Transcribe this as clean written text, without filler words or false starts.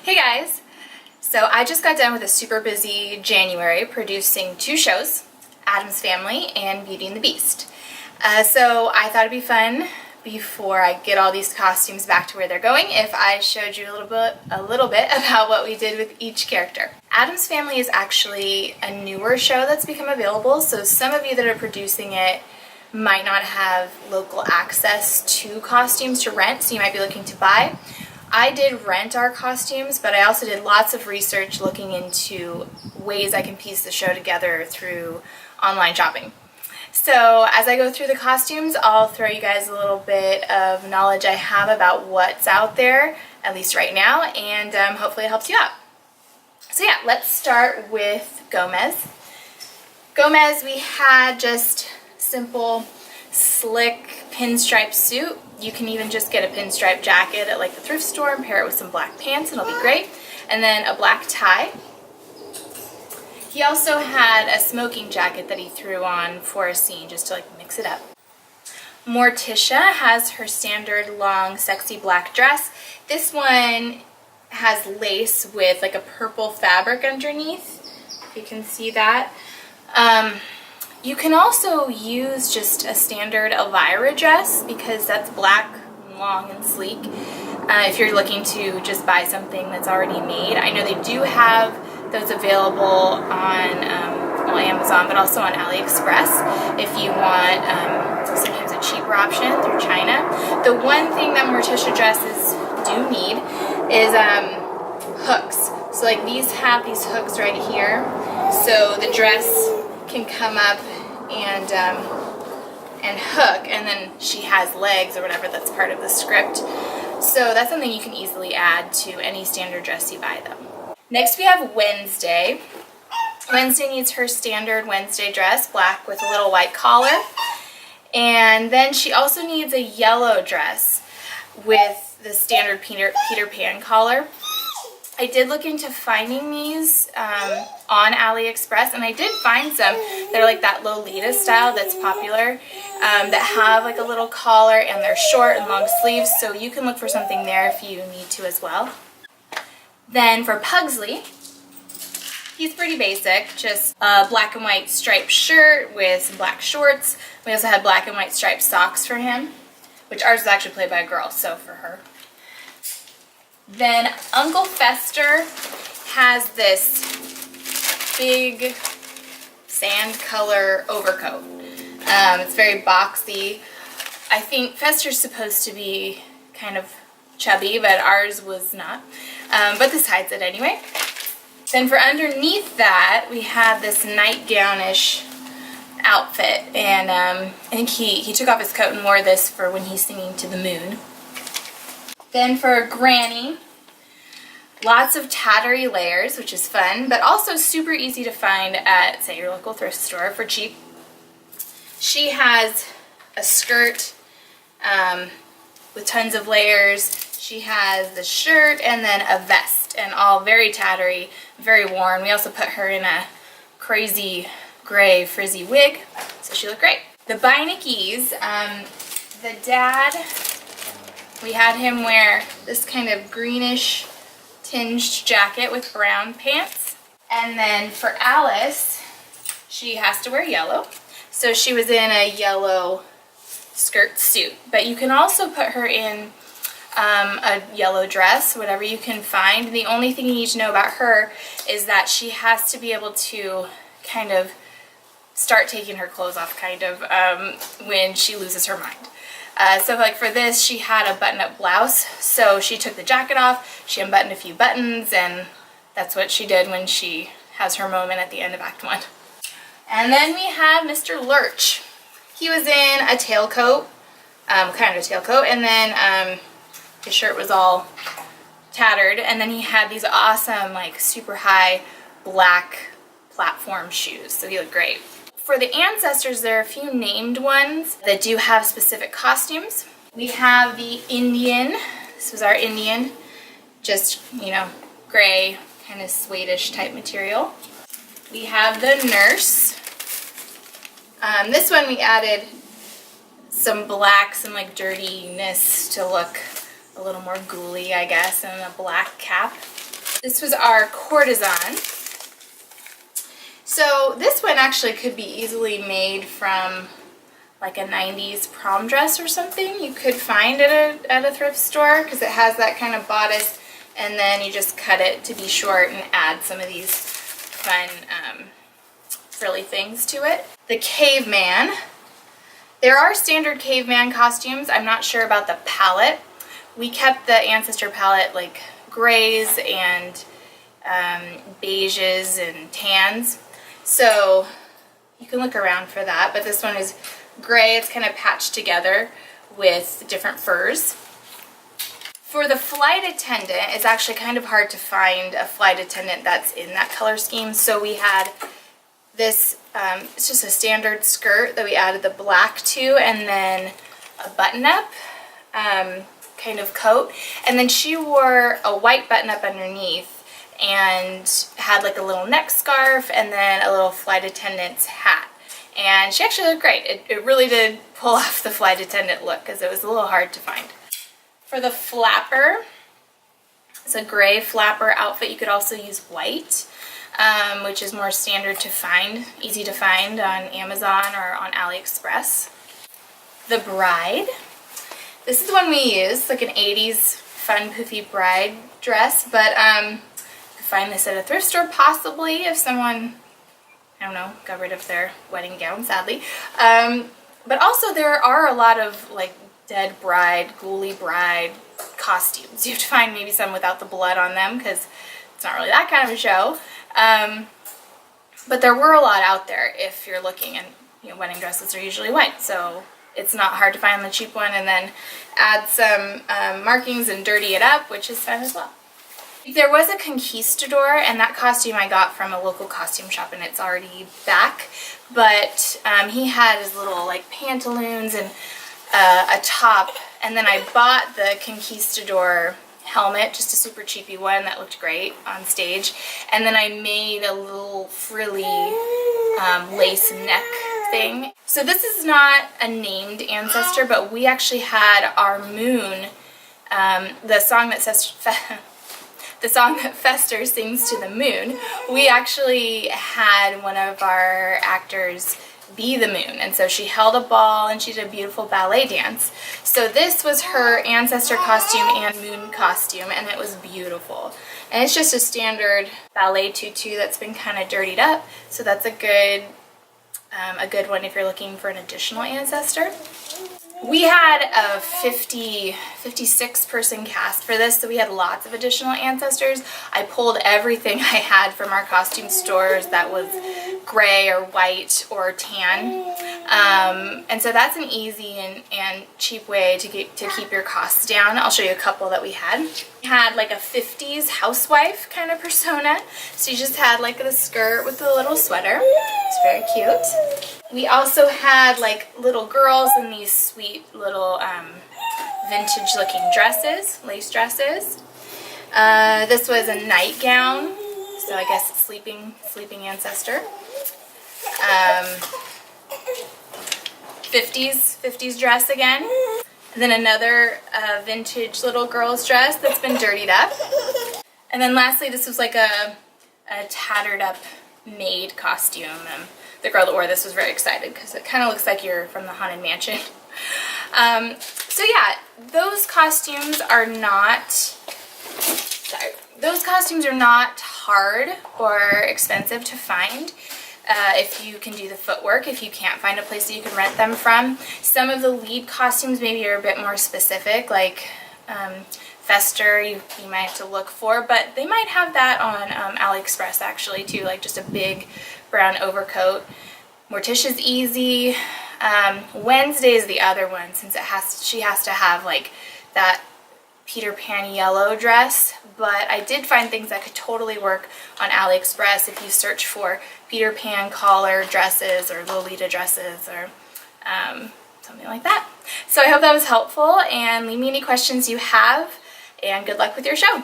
Hey guys! So I just got done with a super busy January producing two shows, Addams Family and Beauty and the Beast. So I thought it'd be fun before I get all these costumes back to where they're going if I showed you a little bit about what we did with each character. Addams Family is actually a newer show that's become available, so some of you that are producing it might not have local access to costumes to rent, so you might be looking to buy. I did rent our costumes, but I also did lots of research looking into ways I can piece the show together through online shopping. So as I go through the costumes, I'll throw you guys a little bit of knowledge I have about what's out there, at least right now, and hopefully it helps you out. So yeah, let's start with Gomez. Gomez, we had just simple, slick pinstripe suit. You can even just get a pinstripe jacket at like the thrift store and pair it with some black pants and it'll be great. And then a black tie. He also had a smoking jacket that he threw on for a scene just to like mix it up. Morticia has her standard long sexy black dress. This one has lace with like a purple fabric underneath, if you can see that. You can also use just a standard Elvira dress because that's black, long, and sleek. If you're looking to just buy something that's already made, I know they do have those available on Amazon, but also on AliExpress if you want sometimes a cheaper option through China. The one thing that Morticia dresses do need is hooks. So like these have these hooks right here, so the dress can come up and hook, and then she has legs or whatever that's part of the script. So that's something you can easily add to any standard dress you buy though. Next we have Wednesday. Wednesday needs her standard Wednesday dress, black with a little white collar. And then she also needs a yellow dress with the standard Peter Pan collar. I did look into finding these on AliExpress, and I did find some that are like that Lolita style that's popular, that have like a little collar and they're short and long sleeves, so you can look for something there if you need to as well. Then for Pugsley, he's pretty basic, just a black and white striped shirt with some black shorts. We also had black and white striped socks for him, which ours is actually played by a girl, so for her. Then Uncle Fester has this big sand color overcoat. It's very boxy. I think Fester's supposed to be kind of chubby, but ours was not. But this hides it anyway. Then for underneath that, we have this nightgownish outfit, and I think he took off his coat and wore this for when he's singing to the moon. Then for Granny, lots of tattery layers, which is fun, but also super easy to find at, say, your local thrift store for cheap. She has a skirt with tons of layers. She has the shirt and then a vest, and all very tattery, very worn. We also put her in a crazy gray frizzy wig, so she looked great. The Beinickies, the dad, we had him wear this kind of greenish tinged jacket with brown pants. And then for Alice, she has to wear yellow. So she was in a yellow skirt suit. But you can also put her in a yellow dress, whatever you can find. The only thing you need to know about her is that she has to be able to kind of start taking her clothes off when she loses her mind. So like for this, she had a button-up blouse, so she took the jacket off, she unbuttoned a few buttons, and that's what she did when she has her moment at the end of Act 1. And then we have Mr. Lurch. He was in a tailcoat, kind of a tailcoat, and then his shirt was all tattered, and then he had these awesome, like super high black platform shoes, so he looked great. For the ancestors, there are a few named ones that do have specific costumes. We have the Indian. This was our Indian. Just, you know, gray, kind of suede-ish type material. We have the nurse. This one we added some black, some like dirtiness to look a little more ghouly, I guess, and a black cap. This was our Courtesan. So this one actually could be easily made from like a 90s prom dress or something. You could find it at a thrift store because it has that kind of bodice, and then you just cut it to be short and add some of these fun frilly things to it. The Caveman. There are standard Caveman costumes. I'm not sure about the palette. We kept the Ancestor palette like grays and beiges and tans. So you can look around for that, but this one is gray. It's kind of patched together with different furs. For the flight attendant, it's actually kind of hard to find a flight attendant that's in that color scheme. So we had this, it's just a standard skirt that we added the black to, and then a button-up kind of coat. And then she wore a white button-up underneath and had like a little neck scarf and then a little flight attendant's hat. And she actually looked great. It really did pull off the flight attendant look because it was a little hard to find. For the flapper, it's a gray flapper outfit. You could also use white, which is more standard to find, easy to find on Amazon or on AliExpress. The bride. This is the one we use, like an 80s fun poofy bride dress, but find this at a thrift store possibly if someone, I don't know, got rid of their wedding gown, sadly. But also there are a lot of like dead bride, ghoulie bride costumes. You have to find maybe some without the blood on them because it's not really that kind of a show. But there were a lot out there if you're looking, and you know, wedding dresses are usually white, so it's not hard to find the cheap one and then add some markings and dirty it up, which is fun as well. There was a Conquistador, and that costume I got from a local costume shop, and it's already back. But he had his little like pantaloons and a top, and then I bought the Conquistador helmet, just a super cheapy one that looked great on stage. And then I made a little frilly lace neck thing. So this is not a named ancestor, but we actually had our moon, the song that says the song that Fester sings to the moon, we actually had one of our actors be the moon, and so she held a ball and she did a beautiful ballet dance. So this was her ancestor costume and moon costume, and it was beautiful. And it's just a standard ballet tutu that's been kind of dirtied up, so that's a good one if you're looking for an additional ancestor. We had a 56 person cast for this, so we had lots of additional ancestors. I pulled everything I had from our costume stores that was gray or white or tan. And so that's an easy and cheap way to keep your costs down. I'll show you a couple that we had. We had like a 50s housewife kind of persona. So you just had like the skirt with the little sweater. It's very cute. We also had like little girls in these sweet little vintage looking dresses, lace dresses. This was a nightgown, so I guess it's sleeping ancestor. 50s dress again. And then another vintage little girl's dress that's been dirtied up. And then lastly, this was like a tattered up maid costume. The girl that wore this was very excited because it kind of looks like you're from the Haunted Mansion. So yeah, those costumes are not hard or expensive to find. If you can do the footwork, if you can't find a place that you can rent them from. Some of the lead costumes maybe are a bit more specific, like Fester you might have to look for, but they might have that on AliExpress actually too, like just a big brown overcoat. Morticia's easy. Wednesday is the other one, since she has to have like that Peter Pan yellow dress, but I did find things that could totally work on AliExpress if you search for Peter Pan collar dresses or Lolita dresses or something like that. So I hope that was helpful, and leave me any questions you have, and good luck with your show.